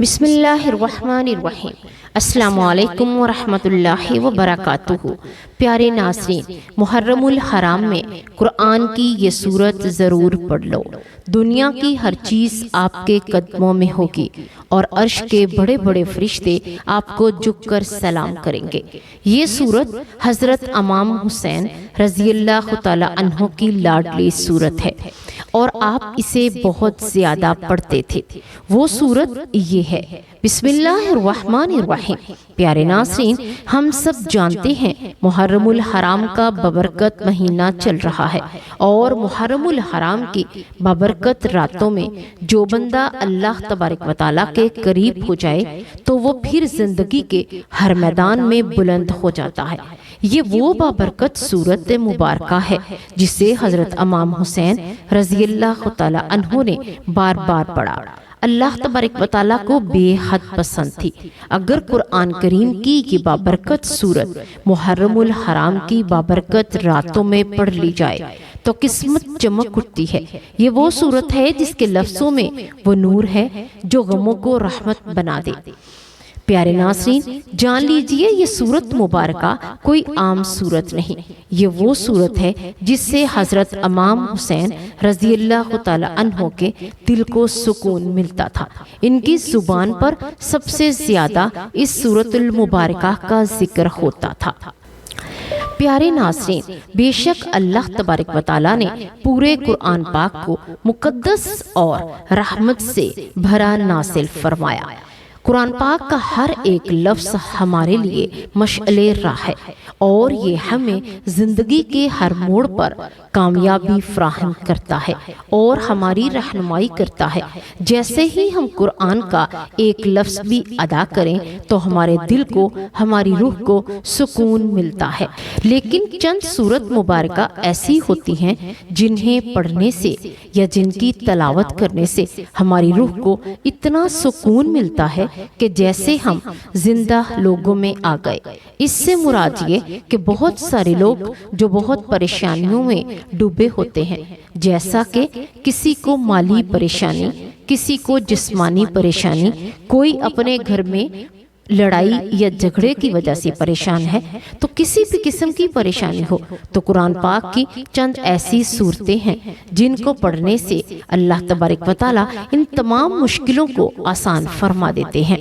بسم اللہ الرحمن الرحیم۔ السلام علیکم ورحمۃ اللہ وبرکاتہ۔ پیارے ناظرین، محرم الحرام میں قرآن کی یہ سورت ضرور پڑھ لو۔ دنیا کی ہر چیز آپ کے قدموں میں ہوگی اور عرش کے بڑے بڑے فرشتے آپ کو جھک کر سلام کریں گے۔ یہ سورت حضرت امام حسین رضی اللہ تعالی عنہ کی لاڈلی سورت ہے اور آپ اسے بہت زیادہ پڑھتے تھے۔ وہ سورت یہ ہے، بسم اللہ الرحمن الرحیم۔ پیارے ناظرین، ہم سب جانتے ہیں محرم الحرام کا بابرکت مہینہ چل رہا ہے اور محرم الحرام کی بابرکت راتوں میں جو بندہ اللہ تبارک و تعالیٰ کے قریب ہو جائے تو وہ پھر زندگی کے ہر میدان میں بلند ہو جاتا ہے۔ یہ وہ بابرکت سورت مبارکہ ہے جسے حضرت امام حسین رضی اللہ تعالی عنہ نے بار بار پڑھا۔ اللہ تبارک و تعالیٰ کو بے حد پسند تھی۔ اگر قرآن کریم کی یہ بابرکت سورت محرم الحرام کی بابرکت راتوں میں پڑھ لی جائے تو قسمت چمک اٹھتی ہے۔ یہ وہ سورت ہے جس کے لفظوں میں وہ نور ہے جو غموں کو رحمت بنا دے۔ پیارے ناظرین، جان لیجئے یہ سورت مبارکہ کوئی عام سورت نہیں، یہ وہ سورت ہے جس سے حضرت امام حسین رضی اللہ تعالی عنہ کے دل کو سکون ملتا تھا۔ ان کی زبان پر سب سے زیادہ اس سورت المبارکہ کا ذکر ہوتا تھا۔ پیارے ناظرین، بے شک اللہ تبارک و تعالیٰ نے پورے قرآن پاک کو مقدس اور رحمت سے بھرا نازل فرمایا۔ قرآن پاک کا ہر ایک لفظ ہمارے لیے مشعل راہ ہے اور یہ ہمیں زندگی کے ہر موڑ پر کامیابی فراہم کرتا ہے اور ہماری رہنمائی کرتا ہے۔ جیسے ہی ہم قرآن کا ایک لفظ بھی ادا کریں تو ہمارے دل کو، ہماری روح کو سکون ملتا ہے۔ لیکن چند سورت مبارکہ ایسی ہوتی ہیں جنہیں پڑھنے سے یا جن کی تلاوت کرنے سے ہماری روح کو اتنا سکون ملتا ہے کہ جیسے ہم زندہ لوگوں میں آ گئے۔ اس سے مراد یہ کہ بہت سارے لوگ جو بہت پریشانیوں میں ڈوبے ہوتے ہیں، جیسا کہ کسی کو مالی پریشانی، کسی کو جسمانی پریشانی، کوئی اپنے گھر میں لڑائی یا جھگڑے کی وجہ سے پریشان ہے، تو کسی بھی قسم کی پریشانی ہو تو قرآن پاک کی چند ایسی صورتیں ہیں جن کو پڑھنے سے اللہ تبارک و تعالیٰ ان تمام مشکلوں کو آسان فرما دیتے ہیں۔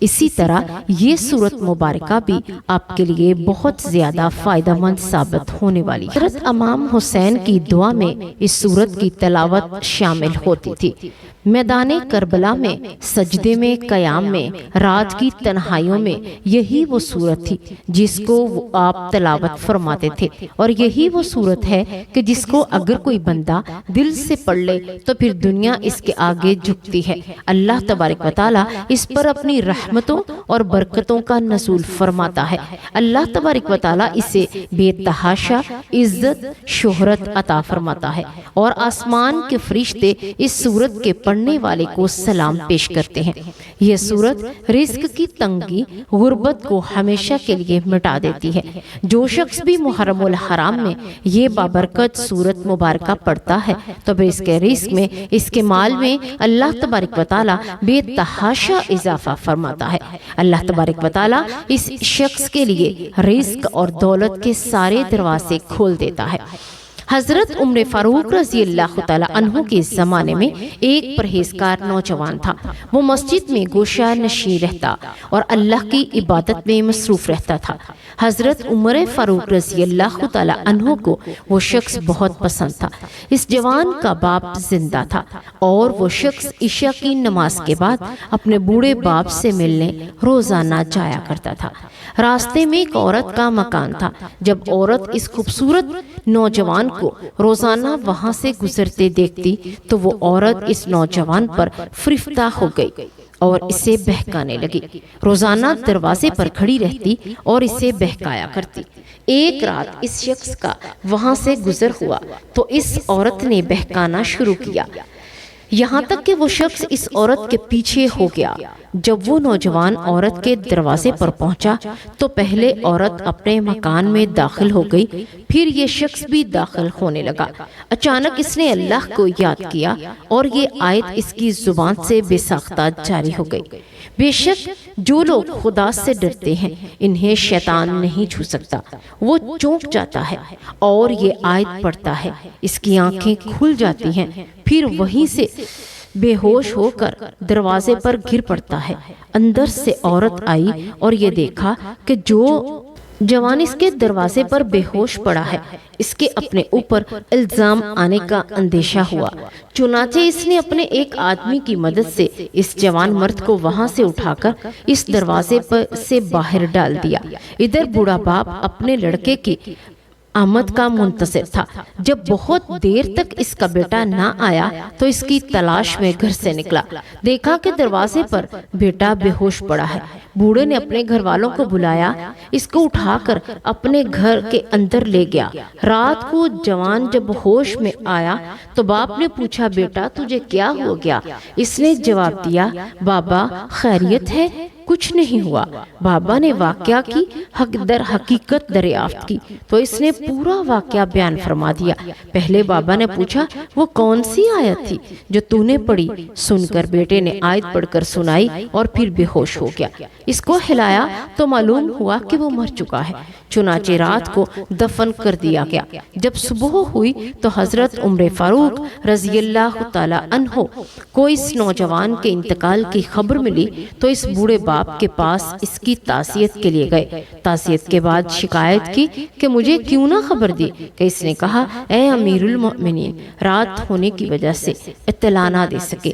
اسی طرح یہ سورت مبارکہ بھی آپ کے لیے بہت زیادہ فائدہ مند ثابت ہونے والی ہے۔ حضرت امام حسین کی دعا میں اس سورت کی تلاوت شامل ہوتی تھی۔ میدان کربلا میں، سجدے میں، قیام میں، رات کی تنہائیوں میں یہی وہ سورت تھی جس کو آپ تلاوت فرماتے تھے، اور یہی وہ سورت ہے کہ جس کو اگر کوئی بندہ دل سے پڑھ لے تو پھر دنیا اس کے آگے جھکتی ہے۔ اللہ تبارک و تعالیٰ اس پر اپنی رحمتوں اور برکتوں کا نزول فرماتا ہے۔ اللہ تبارک و تعالیٰ اسے بے تحاشا عزت، شہرت عطا فرماتا ہے اور آسمان کے فرشتے اس سورت کے پڑھنے والے کو سلام پیش کرتے ہیں۔ یہ سورت رزق کی تنگی، غربت کو ہمیشہ کے لیے مٹا دیتی ہے۔ جو شخص بھی محرم الحرام میں یہ بابرکت سورت مبارکہ پڑھتا ہے تو پھر اس کے رزق میں، اس کے مال میں اللہ تبارک و تعالیٰ بے تحاشا اضافہ فرماتا ہے۔ اللہ تبارک و تعالیٰ اس شخص کے لیے رزق اور دولت کے سارے دروازے کھول دیتا ہے۔ حضرت عمر فاروق رضی اللہ تعالی عنہ کے زمانے میں ایک پرہیزگار نوجوان تھا۔ وہ مسجد میں گوشہ نشین رہتا اور اللہ کی عبادت میں مصروف رہتا تھا۔ حضرت عمر فاروق رضی اللہ تعالی عنہ کو وہ شخص بہت پسند تھا۔ اس جوان کا باپ زندہ تھا اور وہ شخص عشاء کی نماز کے بعد اپنے بوڑھے باپ سے ملنے روزانہ جایا کرتا تھا۔ راستے میں ایک عورت کا مکان تھا۔ جب عورت اس خوبصورت نوجوان کو روزانہ وہاں سے گزرتے دیکھتی تو وہ عورت اس نوجوان پر فریفتہ ہو گئی اور اسے بہکانے لگی۔ روزانہ دروازے پر کھڑی رہتی اور اسے بہکایا کرتی۔ ایک رات اس شخص کا وہاں سے گزر ہوا تو اس عورت نے بہکانا شروع کیا۔ یہاں تک کہ وہ شخص اس عورت کے پیچھے ہو گیا۔ جب وہ نوجوان عورت کے دروازے پر پہنچا تو پہلے عورت اپنے مکان میں داخل ہو گئی، پھر یہ شخص بھی داخل ہونے لگا۔ اچانک اس نے اللہ کو یاد کیا اور یہ آیت اس کی زبان سے بے ساختہ جاری ہو گئی۔ بے شک جو لوگ خدا سے ڈرتے ہیں انہیں شیطان نہیں چھو سکتا۔ وہ چونک جاتا ہے اور یہ آیت پڑھتا ہے، اس کی آنکھیں کھل جاتی ہیں، پھر وہیں سے بے ہوش ہو کر دروازے پر گر پڑتا ہے۔ اندر سے عورت آئی اور یہ دیکھا کہ جو جوان اس کے دروازے پر بے ہوش پڑا ہے اس کے اپنے اوپر الزام آنے کا اندیشہ ہوا۔ چنانچہ اس نے اپنے ایک آدمی کی مدد سے اس جوان مرد کو وہاں سے اٹھا کر اس دروازے پر سے باہر ڈال دیا۔ ادھر بوڑھا باپ اپنے لڑکے کی آمد کا منتظر تھا۔ جب بہت دیر تک اس کا بیٹا نہ آیا تو اس کی تلاش میں گھر سے نکلا، دیکھا کہ دروازے پر بیٹا بے ہوش پڑا ہے۔ بوڑھے نے اپنے گھر والوں کو بلایا، اس کو اٹھا کر اپنے گھر کے اندر لے گیا۔ رات کو جوان جب ہوش میں آیا تو باپ نے پوچھا، بیٹا تجھے کیا ہو گیا؟ اس نے جواب دیا، بابا خیریت ہے، کچھ نہیں ہوا۔ بابا نے واقعہ کی حقیقت دریافت کی تو اس نے پورا واقعہ بیان فرما دیا۔ پہلے بابا نے پوچھا، وہ کون سی آیت تھی جو تو نے پڑھی؟ سن کر بیٹے نے آیت پڑھ کر سنائی اور پھر بے ہوش ہو گیا۔ اس کو ہلایا تو معلوم ہوا کہ وہ مر چکا ہے۔ چنانچہ رات کو دفن کر دیا گیا۔ جب صبح ہوئی تو حضرت عمر فاروق رضی اللہ تعالی عنہ کو اس نوجوان کے انتقال کی خبر ملی تو اس بوڑھے باپ کے پاس اس کی تعزیت کے لیے گئے۔ تعزیت کے بعد شکایت کی کہ مجھے کیوں نہ خبر دی، کہ اس نے کہا، اے امیر المؤمنین، رات ہونے کی وجہ سے اطلاع نہ دے سکے۔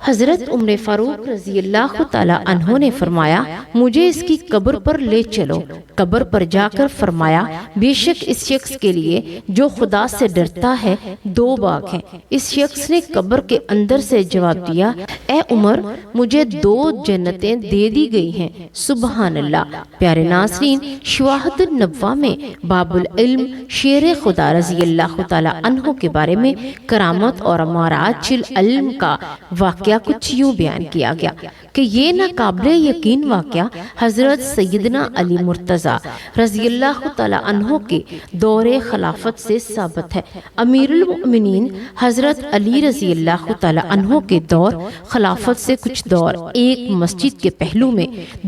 حضرت عمر فاروق رضی اللہ تعالی عنہ نے فرمایا، مجھے اس کی قبر پر لے چلو۔ قبر پر جا کر فرمایا، بے شک اس شخص کے لیے جو خدا سے ڈرتا ہے 2 باغ ہیں۔ اس شخص نے قبر کے اندر سے جواب دیا، اے عمر، مجھے 2 جنتیں دے دی گئی ہیں۔ سبحان اللہ۔ پیارے ناظرین، شواہد النبوہ میں باب العلم شیر خدا رضی اللہ تعالی عنہ کے بارے میں کرامت اور معراج العلم کا واقعہ کچھ یوں بیان کیا گیا کہ یہ ناقابل یقین واقعہ حضرت سیدنا علی مرتضیٰ رضی اللہ تعالی عنہ کے دور خلافت سے ثابت ہے۔ امیر المؤمنین حضرت علی رضی اللہ تعالی عنہ کے دور خلافت سے کچھ دور ایک مسجد کے پہلو میں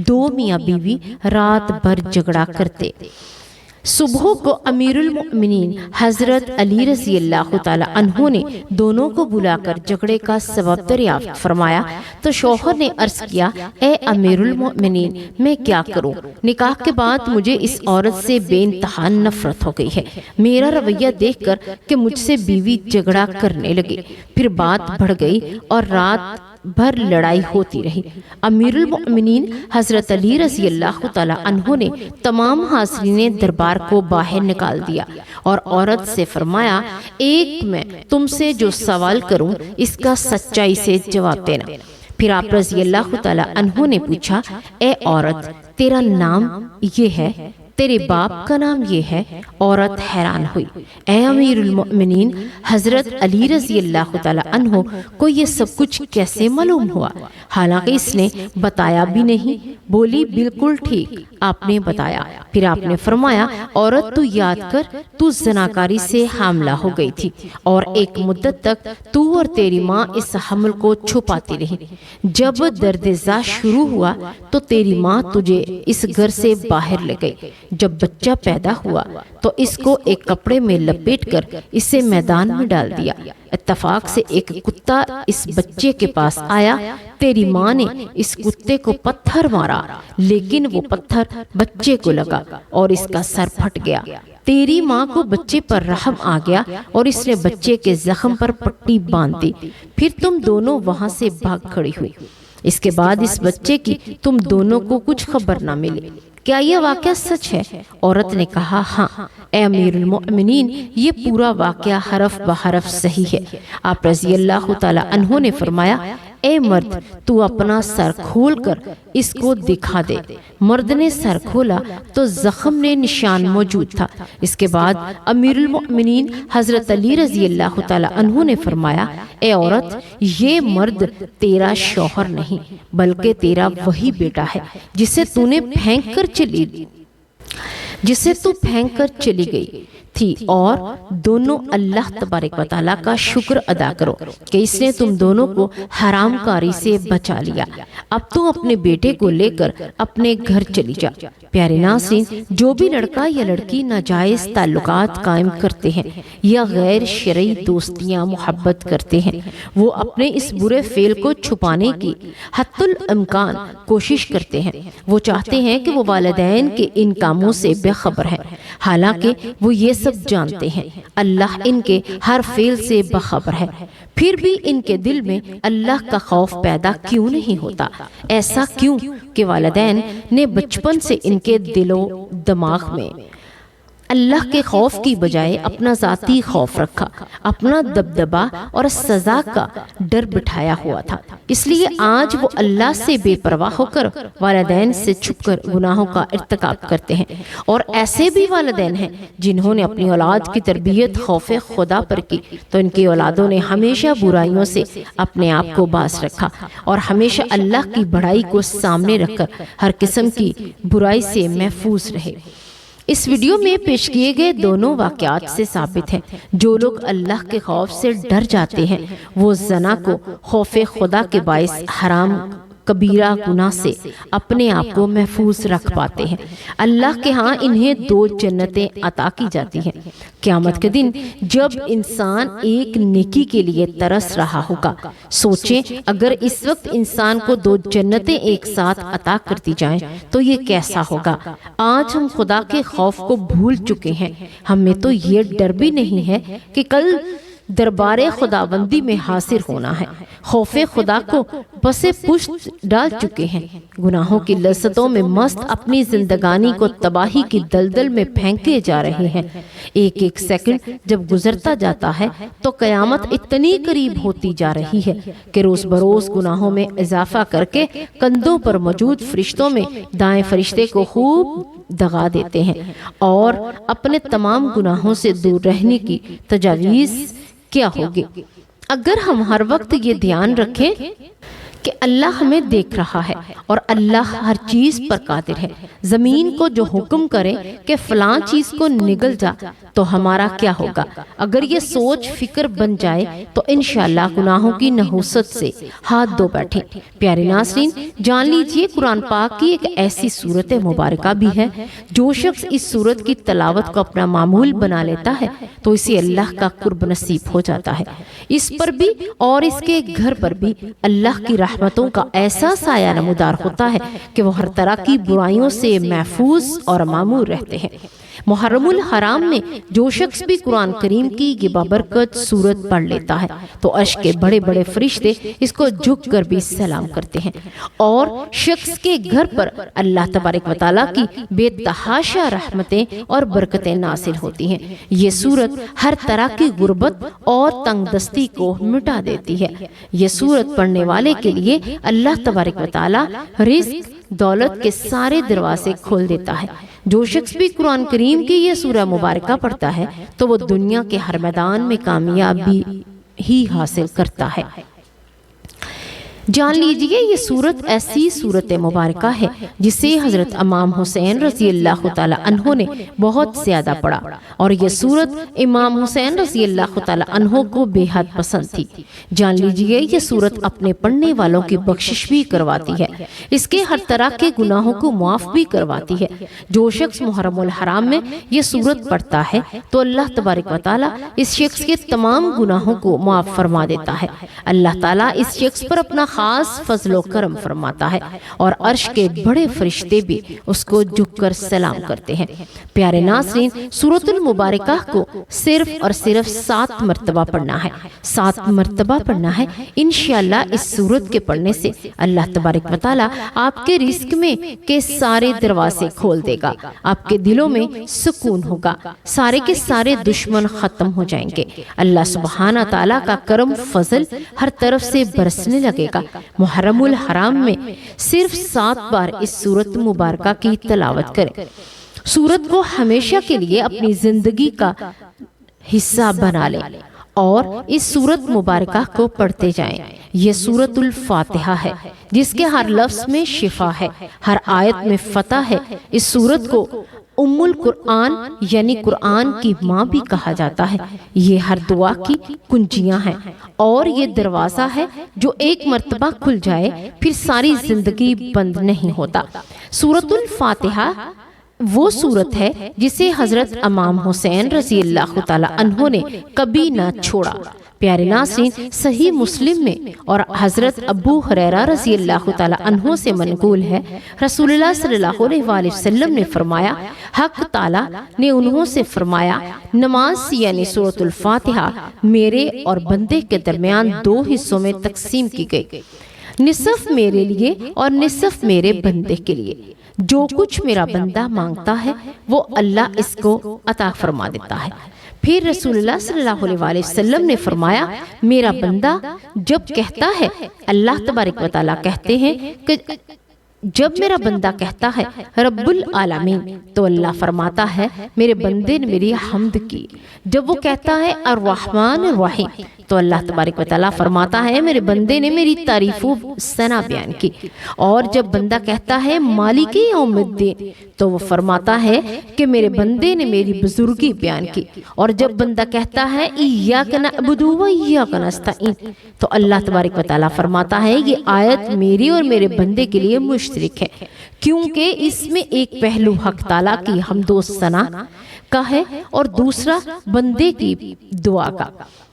2 میاں بیوی رات بھر جھگڑا کرتے۔ صبح کو امیر المؤمنین حضرت علی رضی اللہ تعالی عنہ نے دونوں کو بلا کر جھگڑے کا سبب دریافت فرمایا تو شوہر نے عرض کیا، اے امیر المؤمنین، میں کیا کروں؟ نکاح کے بعد مجھے اس عورت سے بے انتہا نفرت ہو گئی ہے۔ میرا رویہ دیکھ کر کہ مجھ سے بیوی جھگڑا کرنے لگی، پھر بات بڑھ گئی اور رات بھر لڑائی ہوتی رہی۔ امیر المؤمنین حضرت علی رضی اللہ تعالی عنہ نے تمام حاضرین دربار کو باہر نکال دیا اور عورت سے فرمایا، ایک میں تم سے جو سوال کروں اس کا سچائی سے جواب دینا۔ پھر آپ رضی اللہ تعالی عنہ نے پوچھا، اے عورت، تیرا نام یہ ہے، تیرے باپ کا نام یہ ہے؟ عورت حیران ہوئی۔ اے امیر المؤمنین، حضرت علی رضی اللہ تعالی عنہ کو یہ سب کچھ کیسے معلوم ہوا؟ حالانکہ اس نے بتایا بھی نہیں۔ بولی، بالکل ٹھیک، آپ نے بتایا۔ پھر آپ نے فرمایا، عورت تو یاد کر، تو زناکاری سے حاملہ ہو گئی تھی اور ایک مدت تک تو اور تیری ماں اس حمل کو چھپاتی رہی۔ جب درد زا شروع ہوا تو تیری ماں تجھے اس گھر سے باہر لے گئی۔ جب بچہ پیدا ہوا تو اس کو ایک کپڑے میں لپیٹ کر اسے میدان میں ڈال دیا۔ اتفاق سے ایک کتا اس بچے کے پاس آیا، تیری ماں نے اس کتے کو پتھر مارا، لیکن وہ پتھر بچے کو لگا اور اس کا سر پھٹ گیا۔ تیری ماں کو بچے پر رحم آ گیا اور اس نے بچے کے زخم پر پٹی باندھ دی۔ پھر تم دونوں وہاں سے بھاگ کھڑی ہوئی۔ اس کے بعد اس بچے کی تم دونوں کو کچھ خبر نہ ملی۔ کیا یہ واقعہ سچ ہے؟ عورت نے کہا، ہاں اے امیر المؤمنین، یہ پورا واقعہ حرف بحرف صحیح ہے۔ آپ رضی اللہ تعالی عنہ نے فرمایا، اے مرد تو اپنا سر کھول کر اس کو دکھا دے۔ مرد نے سر کھولا تو زخم میں نشان موجود تھا۔ اس کے بعد امیر المؤمنین حضرت علی رضی اللہ تعالی عنہ نے فرمایا، اے عورت، یہ مرد تیرا شوہر نہیں بلکہ تیرا وہی بیٹا ہے جسے تو پھینک کر چلی گئی تھی، اور دونوں اللہ تبارک و تعالیٰ کا شکر ادا کرو کہ اس نے تم دونوں کو حرام کاری سے بچا لیا۔ اب تو اپنے بیٹے کو لے کر اپنے گھر چلی جا۔ پیارے ناظرین، جو بھی لڑکا یا لڑکی ناجائز تعلقات قائم کرتے ہیں یا غیر شرعی دوستیاں محبت کرتے ہیں، وہ اپنے اس برے فعل کو چھپانے کی حتی الامکان کوشش کرتے ہیں۔ وہ چاہتے ہیں کہ وہ والدین کے ان کاموں سے بے خبر ہیں، حالانکہ وہ یہ سب جانتے ہیں۔ اللہ ان کے ہر فعل سے باخبر ہے، پھر بھی ان کے دل میں اللہ کا خوف پیدا کیوں نہیں ہوتا؟ ایسا کیوں کہ والدین نے بچپن سے ان کے دل و دماغ میں اللہ کے خوف کی بجائے اپنا ذاتی خوف رکھا، اپنا دبدبا اور سزا کا ڈر بٹھایا ہوا تھا۔ اس لیے آج وہ اللہ سے بے پرواہ ہو کر والدین سے چھپ کر گناہوں کا ارتکاب کرتے ہیں۔ اور ایسے بھی والدین ہیں جنہوں نے اپنی اولاد کی تربیت خوف خدا پر کی، تو ان کی اولادوں نے ہمیشہ برائیوں سے اپنے آپ کو باز رکھا اور ہمیشہ اللہ کی بڑائی کو سامنے رکھ کر ہر قسم کی برائی سے محفوظ رہے۔ اس ویڈیو میں پیش کیے گئے دونوں واقعات سے ثابت ہے، جو لوگ اللہ کے خوف سے ڈر جاتے ہیں وہ زنا کو خوف خدا کے باعث حرام کبیرہ گناہ سے اپنے آپ کو محفوظ رکھ پاتے ہیں۔ اللہ کے ہاں انہیں 2 جنتیں عطا کی جاتی ہیں۔ قیامت کے دن جب انسان ایک نیکی کے لیے ترس رہا ہوگا، سوچیں اگر اس وقت انسان کو 2 جنتیں ایک ساتھ عطا کر دی جائیں تو یہ کیسا ہوگا۔ آج ہم خدا کے خوف کو بھول چکے ہیں، ہمیں تو یہ ڈر بھی نہیں ہے کہ کل دربار خداوندی میں حاضر ہونا ہے۔ خوف خدا کو پس پشت ڈال چکے ہیں، گناہوں کی لذتوں میں مست اپنی زندگانی کو تباہی کی دلدل میں پھینکے جا رہے ہیں۔ ایک ایک سیکنڈ جب گزرتا جاتا ہے تو قیامت اتنی قریب ہوتی جا رہی ہے کہ روز بروز گناہوں میں اضافہ کر کے کندھوں پر موجود فرشتوں میں دائیں فرشتے کو خوب دغا دیتے ہیں اور اپنے تمام گناہوں سے دور رہنے کی تجاویز کیا ہوگی۔ اگر ہم ہر وقت یہ دھیان رکھیں کہ اللہ ہمیں دیکھ رہا ہے اور اللہ ہر چیز پر قادر ہے، زمین کو جو حکم کرے کہ فلاں چیز کو نگل جا تو ہمارا کیا ہوگا؟ اگر یہ سوچ فکر بن جائے تو انشاءاللہ گناہوں کی نحوست سے ہاتھ دھو بیٹھیں۔ پیارے ناظرین، جان لیجئے قرآن پاک کی ایک ایسی سورت مبارکہ بھی ہے، جو شخص اس سورت کی تلاوت کو اپنا معمول بنا لیتا ہے تو اسے اللہ کا قرب نصیب ہو جاتا ہے۔ اس پر بھی اور اس کے گھر پر بھی اللہ کی رحمتوں کا ایسا سایہ نمودار ہوتا ہے کہ وہ ہر طرح کی برائیوں سے محفوظ اور معمور رہتے ہیں۔ محرم الحرام میں جو شخص بھی قرآن کریم کی یہ بابرکت سورت پڑھ لیتا ہے تو عرش کے بڑے بڑے فرشتے اس کو جھک کر بھی سلام کرتے ہیں، اور شخص کے گھر پر اللہ تبارک و تعالیٰ کی بے تحاشا رحمتیں اور برکتیں نازل ہوتی ہیں۔ یہ سورت ہر طرح کی غربت اور تنگ دستی کو مٹا دیتی ہے۔ یہ سورت پڑھنے والے کے لیے اللہ تبارک و تعالیٰ رزق دولت کے سارے دروازے کھول دیتا ہے۔ جو شخص بھی قرآن کریم کی یہ سورہ مبارکہ پڑھتا ہے تو وہ دنیا کے ہر میدان میں کامیابی ہی حاصل کرتا ہے۔ جان لیجئے یہ سورت ایسی سورت مبارکہ ہے جسے حضرت امام حسین رضی اللہ تعالی عنہ نے بہت زیادہ پڑھا، اور یہ سورت امام حسین رضی اللہ تعالی عنہ کو بے حد پسند تھی۔ جان لیجئے یہ سورت اپنے پڑھنے والوں کی بخشش بھی کرواتی ہے، اس کے ہر طرح کے گناہوں کو معاف بھی کرواتی ہے۔ جو شخص محرم الحرام میں یہ سورت پڑھتا ہے تو اللہ تبارک و تعالی اس شخص کے تمام گناہوں کو معاف فرما دیتا ہے۔ اللہ تعالی اس شخص پر اپنا خاص فضل و کرم فرماتا ہے، اور عرش کے بڑے فرشتے بھی اس کو جھک کر سلام کرتے ہیں۔ پیارے ناظرین، سورۃ المبارکہ کو صرف اور صرف 7 مرتبہ پڑھنا ہے، 7 مرتبہ پڑھنا ہے۔ انشاءاللہ اس سورت کے پڑھنے سے اللہ تبارک و تعالی آپ کے رزق میں کے سارے دروازے کھول دے گا، آپ کے دلوں میں سکون ہوگا، سارے کے سارے دشمن ختم ہو جائیں گے، اللہ سبحانہ تعالی کا کرم فضل ہر طرف سے برسنے لگے گا، گا۔ محرم الحرام میں صرف 7 بار اس سورت مبارکہ کی تلاوت کریں۔ سورت کو ہمیشہ کے لیے اپنی زندگی کا حصہ بنا لیں اور اس سورت مبارکہ کو پڑھتے جائیں۔ یہ سورت الفاتحہ ہے جس کے ہر لفظ میں شفا ہے، ہر آیت میں فتح ہے۔ اس سورت کو ام القرآن یعنی قرآن کی ماں بھی کہا جاتا ہے۔ یہ ہر دعا کی کنجیاں ہیں اور یہ دروازہ ہے جو ایک مرتبہ کھل جائے پھر ساری زندگی بند نہیں ہوتا۔ سورت الفاتحہ وہ سورت ہے جسے حضرت امام حسین رضی اللہ تعالی عنہ نے کبھی نہ چھوڑا۔ پیارے ناظرین، صحیح مسلم میں اور حضرت ابو ہریرہ رضی اللہ تعالی عنہ سے منقول ہے، رسول اللہ صلی اللہ علیہ وآلہ وسلم نے فرمایا، حق تعالی نے انہوں سے فرمایا، نماز یعنی سورۃ الفاتحہ میرے اور بندے کے درمیان 2 حصوں میں تقسیم کی گئی، نصف میرے لیے اور نصف میرے بندے کے لیے۔ جو کچھ میرا بندہ مانگتا ہے وہ اللہ اس کو عطا فرما دیتا ہے۔ پھر رسول اللہ صلی اللہ علیہ وآلہ وسلم نے فرمایا، میرا بندہ جب کہتا ہے، اللہ تبارک و تعالیٰ کہتے ہیں کہ جب میرا بندہ کہتا ہے رب العالمین تو اللہ فرماتا ہے میرے بندے نے میری حمد کی۔ جب وہ کہتا ہے الرحمن الرحیم تو اللہ تبارک و تعالیٰ فرماتا ہے میرے بندے نے میری تعریف و ثنا بیان کی۔ اور جب بندہ کہتا ہے مالک یوم الدین تو وہ فرماتا ہے کہ میرے بندے نے میری بزرگی بیان کی۔ اور جب بندہ کہتا ہے ایاک نعبد و ایاک نستعین تو اللہ تبارک و تعالیٰ فرماتا ہے یہ آیت میری اور میرے بندے کے لیے مشترک ہے، کیونکہ اس میں ایک پہلو حق تعالیٰ کی حمد و ثنا کا ہے اور دوسرا بندے کی دعا کا۔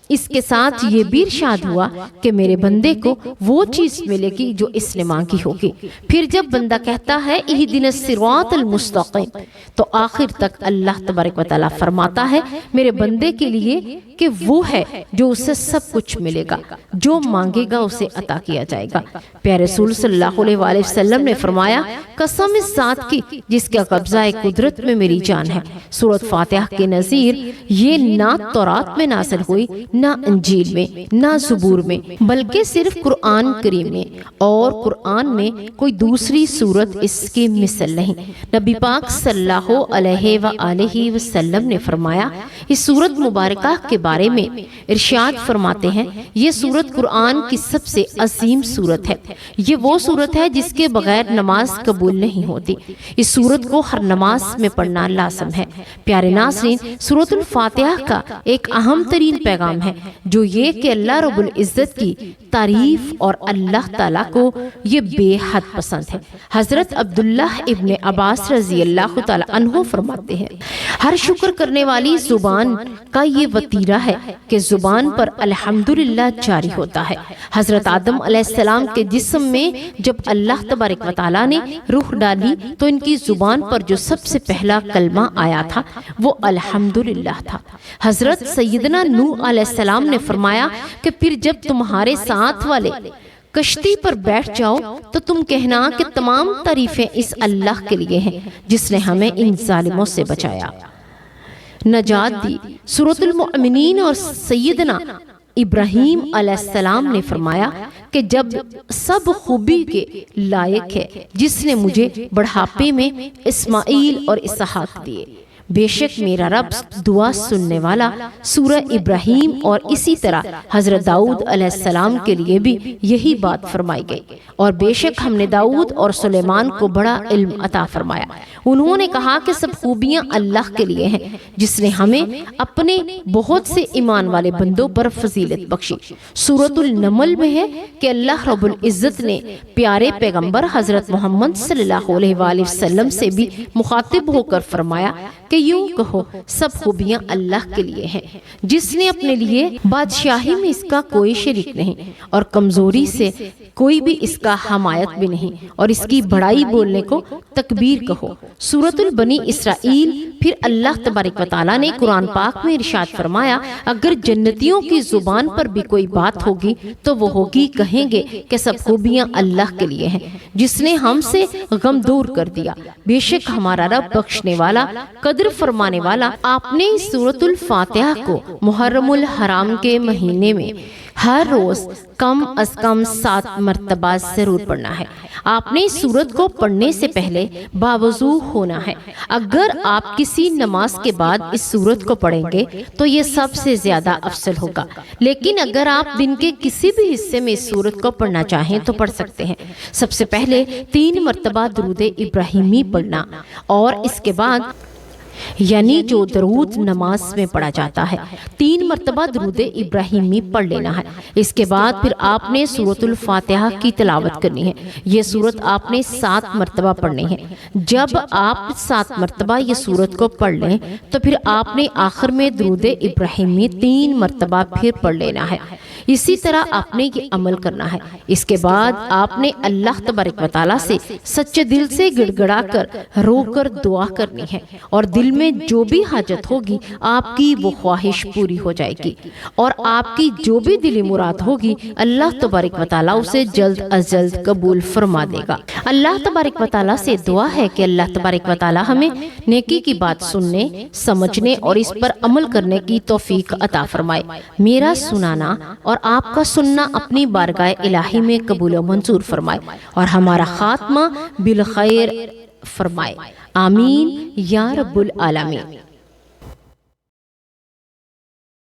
اس کے ساتھ یہ بھی ارشاد ہوا کہ میرے بندے کو وہ چیز ملے گی جو اس نے مانگی ہوگی۔ پھر جب بندہ کہتا ہے اہدنا الصراط المستقیم تو آخر تک اللہ تبارک و تعالیٰ فرماتا ہے میرے بندے کے لیے کہ وہ ہے جو اسے سب کچھ ملے گا، جو مانگے گا اسے عطا کیا جائے گا۔ پیارے رسول صلی اللہ علیہ وآلہ وسلم نے فرمایا، قسم اس ذات کی جس کا قبضہ قدرت میں میری جان ہے، سورۃ فاتحہ کے نظیر یہ نہ تورات میں نازل ہوئی، نہ انجیل میں، نہ زبور میں، بلکہ صرف قرآن کریم میں، اور قرآن میں کوئی دوسری سورت اس کی مثل نہیں۔ نبی پاک صلی اللہ علیہ وآلہ وسلم نے فرمایا، اس سورت مبارکہ کے بارے میں ارشاد فرماتے ہیں، یہ سورت قرآن کی سب سے عظیم سورت ہے، یہ وہ سورت ہے جس کے بغیر نماز قبول نہیں ہوتی۔ اس سورت کو ہر نماز میں پڑھنا لازم ہے۔ پیارے ناظرین، سورۃ الفاتحہ کا ایک اہم ترین پیغام ہے جو یہ کہ اللہ رب العزت کی تعریف اور اللہ تعالیٰ کو یہ بے حد پسند ہے۔ حضرت عبداللہ ابن عباس رضی اللہ تعالیٰ عنہ فرماتے ہیں، ہر شکر کرنے والی زبان کا یہ وتیرہ ہے کہ زبان پر الحمدللہ جاری ہوتا ہے۔ حضرت آدم علیہ السلام کے جسم میں جب اللہ تبارک و تعالیٰ نے روح ڈالی تو ان کی زبان پر جو سب سے پہلا کلمہ آیا تھا وہ الحمدللہ تھا۔ حضرت سیدنا نوح علیہ السلام نے فرمایا کہ پھر جب تمہارے ساتھ والے کشتی پر بیٹھ جاؤ تو تم کہنا کہ تمام تعریفیں اس اللہ کے لیے ہیں جس نے ہمیں ان ظالموں سے بچایا، نجات دی۔ سورۃ المؤمنین اور سیدنا ابراہیم علیہ السلام نے فرمایا کہ جب سب خوبی کے لائق ہے جس نے مجھے بڑھاپے میں اسماعیل اور اسحاق دیے، بے شک میرا رب دعا سننے والا۔ سورہ ابراہیم اور اسی طرح حضرت داؤد علیہ السلام کے لیے بھی یہی بات فرمائی گئی، اور بے شک ہم نے داؤد اور سلیمان کو بڑا علم عطا فرمایا۔ انہوں نے کہا کہ سب خوبیاں اللہ کے لیے ہیں جس نے ہمیں اپنے بہت سے ایمان والے بندوں پر فضیلت بخشی۔ سورۃ النمل میں ہے کہ اللہ رب العزت نے پیارے پیغمبر حضرت محمد صلی اللہ علیہ وآلہ وسلم سے بھی مخاطب ہو کر فرمایا کہ یوں کہو سب خوبیاں اللہ کے لیے ہیں جس نے اپنے لیے بادشاہی میں اس کا کوئی شریک نہیں اور کمزوری سے کوئی بھی اس کا حمایت بھی نہیں، اور اس کی بڑائی بولنے کو تکبیر کہو۔ سورۃ البنی اسرائیل۔ پھر اللہ تبارک و تعالیٰ نے قرآن پاک میں ارشاد فرمایا، اگر جنتیوں کی زبان پر بھی کوئی بات ہوگی تو وہ ہوگی کہیں گے کہ سب خوبیاں اللہ کے لیے ہیں جس نے ہم سے غم دور کر دیا، بے شک ہمارا رب بخشنے والا قدر فرمانے والا۔ آپ نے سورۃ الفاتحہ کو محرم الحرام کے مہینے میں ہر روز کم از کم 7 مرتبہ ضرور پڑھنا ہے۔ آپ نے اس سورت کو پڑھنے سے پہلے باوضو ہونا ہے۔ اگر آپ کسی نماز کے بعد اس سورت کو پڑھیں گے تو یہ سب سے زیادہ افضل ہوگا، لیکن اگر آپ دن کے کسی بھی حصے میں اس سورت کو پڑھنا چاہیں تو پڑھ سکتے ہیں۔ سب سے پہلے 3 مرتبہ درود ابراہیمی پڑھنا، اور اس کے بعد یعنی جو درود نماز میں پڑھا جاتا ہے 3 مرتبہ درود ابراہیمی پڑھ لینا ہے۔ اس کے بعد پھر آپ نے سورۃ الفاتحہ کی تلاوت کرنی ہے۔ یہ سورت آپ نے 7 مرتبہ پڑھنی ہے۔ جب آپ 7 مرتبہ یہ سورت کو پڑھ لیں تو پھر آپ نے آخر میں درود ابراہیمی 3 مرتبہ پھر پڑھ لینا ہے۔ اسی طرح آپ نے یہ عمل کرنا ہے۔ اس کے بعد آپ نے اللہ تبارک و تعالیٰ سے سچے دل سے گڑ گڑا کر رو کر دعا کرنی ہے، اور دل میں جو بھی حاجت ہوگی آپ کی وہ خواہش پوری ہو جائے گی، اور آپ کی جو بھی دلی مراد ہوگی اللہ تبارک و تعالیٰ اسے جلد از جلد قبول فرما دے گا۔ اللہ تبارک و تعالیٰ سے دعا ہے کہ اللہ تبارک و تعالیٰ ہمیں نیکی کی بات سننے، سمجھنے اور اس پر عمل کرنے کی توفیق عطا فرمائے۔ میرا سنانا اور آپ کا سننا اپنی بارگاہ الہی میں قبول و منظور فرمائے، اور ہمارا خاتمہ بالخیر فرمائے۔ آمین یا رب العالمین۔